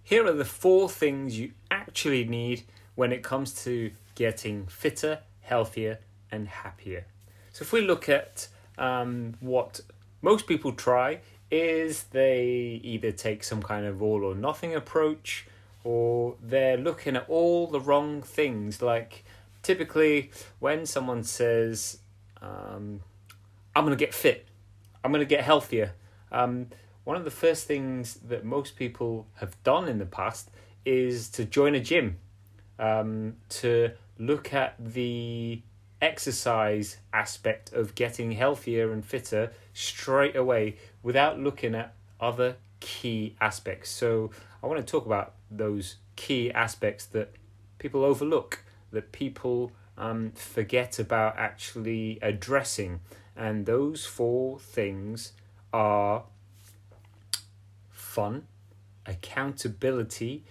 here are the 4 things you actually need when it comes to getting fitter, healthier, and happier. So if we look at what most people try, is they either take some kind of all or nothing approach, or they're looking at all the wrong things. Like typically when someone says, I'm going to get fit, I'm going to get healthier, one of the first things that most people have done in the past is to join a gym, to look at the exercise aspect of getting healthier and fitter straight away without looking at other key aspects. So I want to talk about those key aspects that people overlook, that people forget about actually addressing. And those 4 things are fun, accountability,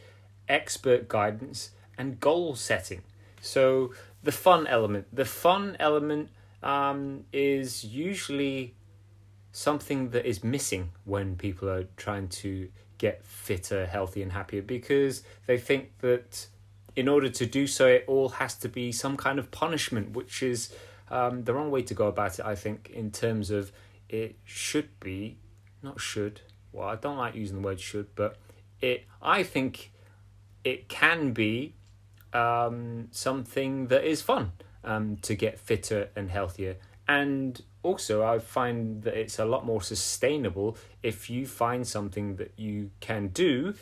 expert guidance, and goal setting. So the fun element is usually something that is missing when people are trying to get fitter, healthy, and happier, because they think that in order to do so, it all has to be some kind of punishment, which is the wrong way to go about it, I think, in terms of it should be, not should, well, I don't like using the word should, but I think it can be something that is fun to get fitter and healthier. And also I find that it's a lot more sustainable if you find something that you can do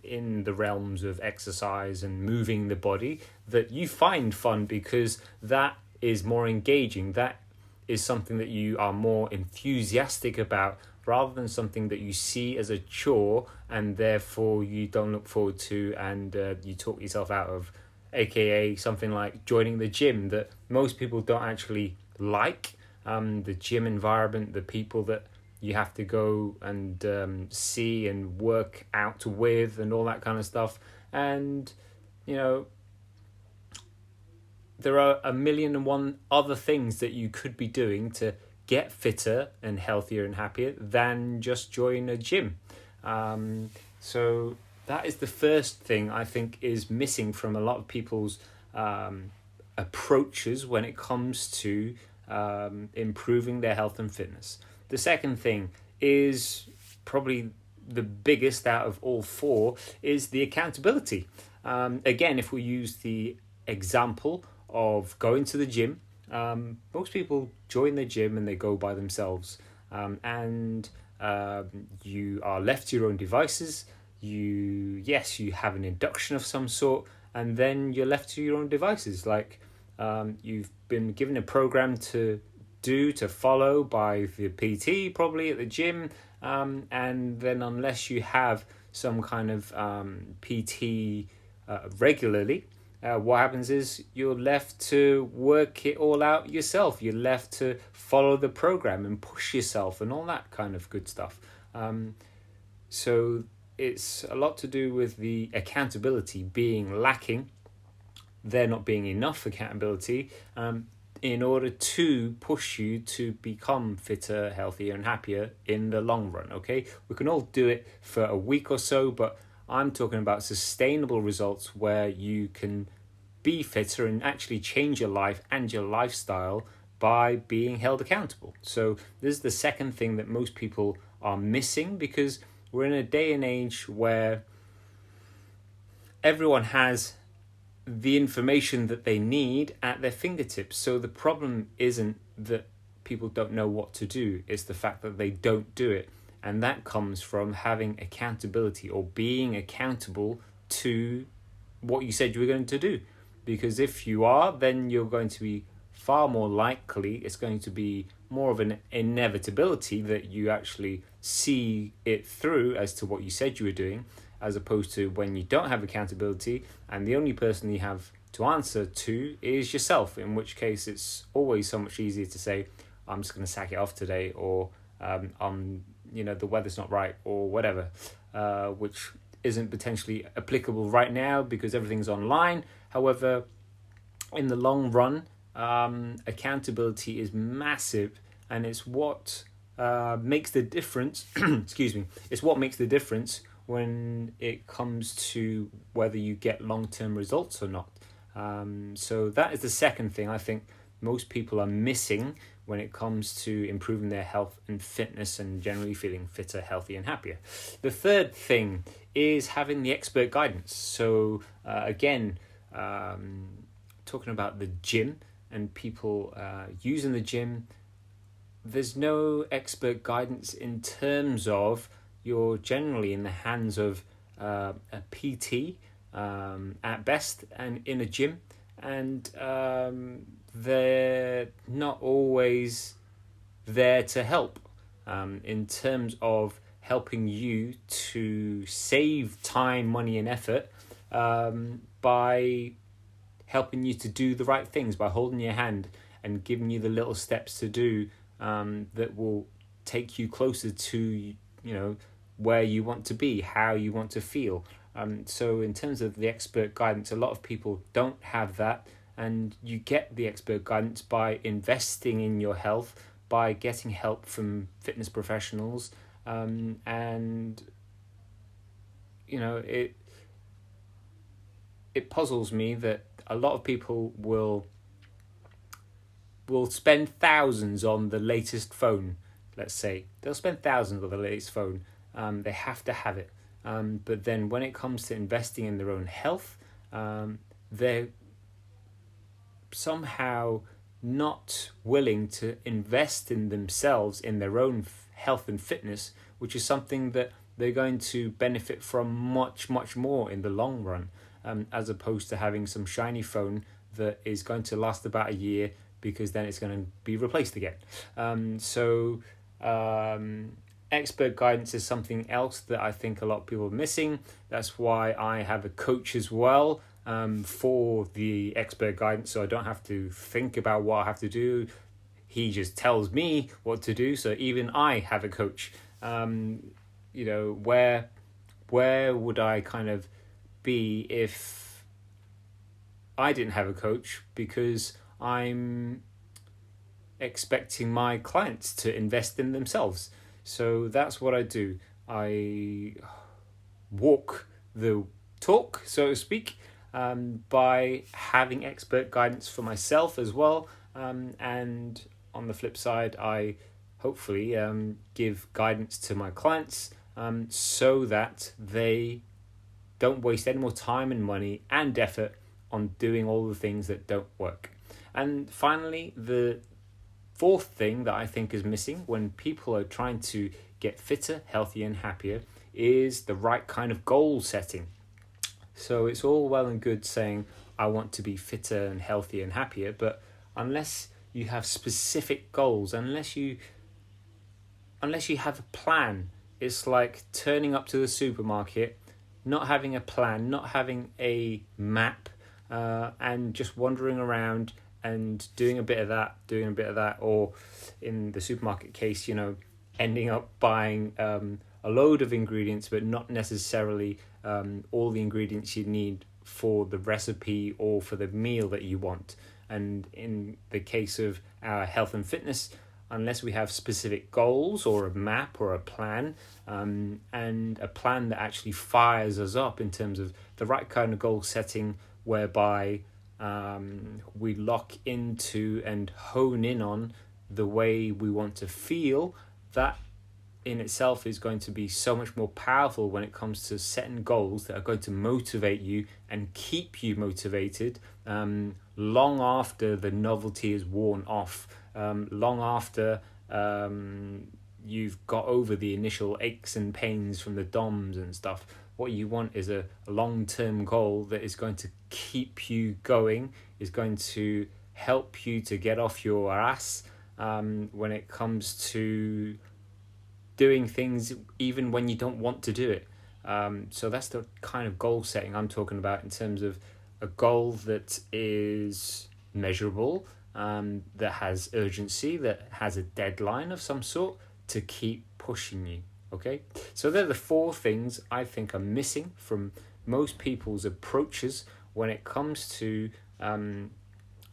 in the realms of exercise and moving the body that you find fun, because that is more engaging. That is something that you are more enthusiastic about, rather than something that you see as a chore and therefore you don't look forward to, and you talk yourself out of, aka something like joining the gym that most people don't actually like. The gym environment, the people that you have to go and see and work out with and all that kind of stuff. And, you know, there are 1,000,001 other things that you could be doing to get fitter and healthier and happier than just join a gym. So that is the first thing I think is missing from a lot of people's approaches when it comes to improving their health and fitness. The second thing is probably the biggest out of all 4, is the accountability. Again, if we use the example of going to the gym, most people join the gym and they go by themselves, and you are left to your own devices. You have an induction of some sort, and then you're left to your own devices. Like you've been given a program to follow by the PT probably at the gym, and then unless you have some kind of PT regularly, what happens is you're left to work it all out yourself. You're left to follow the program and push yourself and all that kind of good stuff. So it's a lot to do with the accountability being lacking, there not being enough accountability in order to push you to become fitter, healthier, and happier in the long run. Okay, we can all do it for a week or so, but I'm talking about sustainable results where you can be fitter and actually change your life and your lifestyle by being held accountable. So this is the second thing that most people are missing, because we're in a day and age where everyone has the information that they need at their fingertips. So the problem isn't that people don't know what to do, it's the fact that they don't do it. And that comes from having accountability, or being accountable to what you said you were going to do. Because if you are, then you're going to be far more likely, it's going to be more of an inevitability that you actually see it through as to what you said you were doing, as opposed to when you don't have accountability and the only person you have to answer to is yourself, in which case it's always so much easier to say, I'm just going to sack it off today, or the weather's not right, or whatever, which isn't potentially applicable right now because everything's online. However, in the long run, accountability is massive, and it's what makes the difference. Excuse me. It's what makes the difference when it comes to whether you get long-term results or not. So that is the second thing I think most people are missing when it comes to improving their health and fitness and generally feeling fitter, healthy, and happier. The third thing is having the expert guidance. So again, talking about the gym and people using the gym, there's no expert guidance in terms of you're generally in the hands of a PT at best and in a gym, and they're not always there to help in terms of helping you to save time, money, and effort by helping you to do the right things, by holding your hand and giving you the little steps to do that will take you closer to, where you want to be, how you want to feel. So in terms of the expert guidance, a lot of people don't have that, and you get the expert guidance by investing in your health, by getting help from fitness professionals, and it puzzles me that a lot of people will spend thousands on the latest phone. Let's say they'll spend thousands on the latest phone. They have to have it. But then when it comes to investing in their own health, they're somehow not willing to invest in themselves, in their own health and fitness, which is something that they're going to benefit from much, much more in the long run, as opposed to having some shiny phone that is going to last about a year, because then it's going to be replaced again. Expert guidance is something else that I think a lot of people are missing. That's why I have a coach as well for the expert guidance, so I don't have to think about what I have to do. He just tells me what to do, so even I have a coach. Where would I kind of be if I didn't have a coach? Because I'm expecting my clients to invest in themselves. So that's what I do. I walk the talk, so to speak, by having expert guidance for myself as well. And on the flip side, I hopefully give guidance to my clients so that they don't waste any more time and money and effort on doing all the things that don't work. And finally, the fourth thing that I think is missing when people are trying to get fitter, healthier, and happier is the right kind of goal setting. So it's all well and good saying, I want to be fitter and healthier and happier, but unless you have specific goals, unless you have a plan, it's like turning up to the supermarket, not having a plan, not having a map, and just wandering around and doing a bit of that, or in the supermarket case, ending up buying a load of ingredients, but not necessarily all the ingredients you need for the recipe or for the meal that you want. And in the case of our health and fitness, unless we have specific goals or a map or a plan, and a plan that actually fires us up in terms of the right kind of goal setting, whereby we lock into and hone in on the way we want to feel, that in itself is going to be so much more powerful when it comes to setting goals that are going to motivate you and keep you motivated long after the novelty is worn off, long after you've got over the initial aches and pains from the DOMs and stuff. What you want is a long-term goal that is going to keep you going, is going to help you to get off your ass when it comes to doing things even when you don't want to do it. So that's the kind of goal setting I'm talking about, in terms of a goal that is measurable, that has urgency, that has a deadline of some sort to keep pushing you. Okay, so they're the four things I think are missing from most people's approaches when it comes to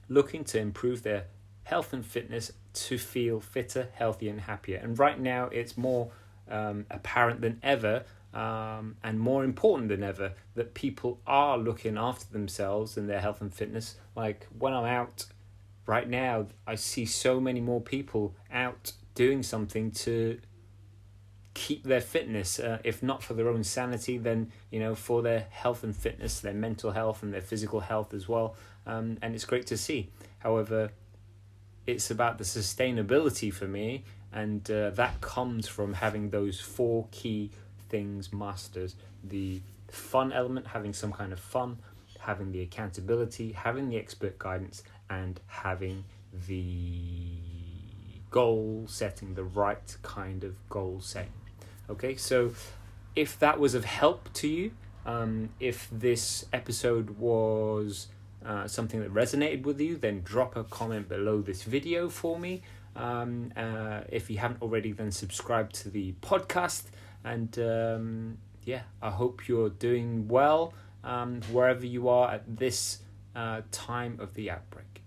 looking to improve their health and fitness to feel fitter, healthier, and happier. And right now it's more apparent than ever and more important than ever, that people are looking after themselves and their health and fitness. Like when I'm out right now, I see so many more people out doing something to keep their fitness, if not for their own sanity, then for their health and fitness, their mental health and their physical health as well. And it's great to see. However, it's about the sustainability for me, and that comes from having those 4 key things mastered: the fun element, having some kind of fun, having the accountability, having the expert guidance, and having the goal setting, the right kind of goal setting. Okay, so if that was of help to you, if this episode was something that resonated with you, then drop a comment below this video for me. If you haven't already, then subscribe to the podcast. And I hope you're doing well wherever you are at this time of the outbreak.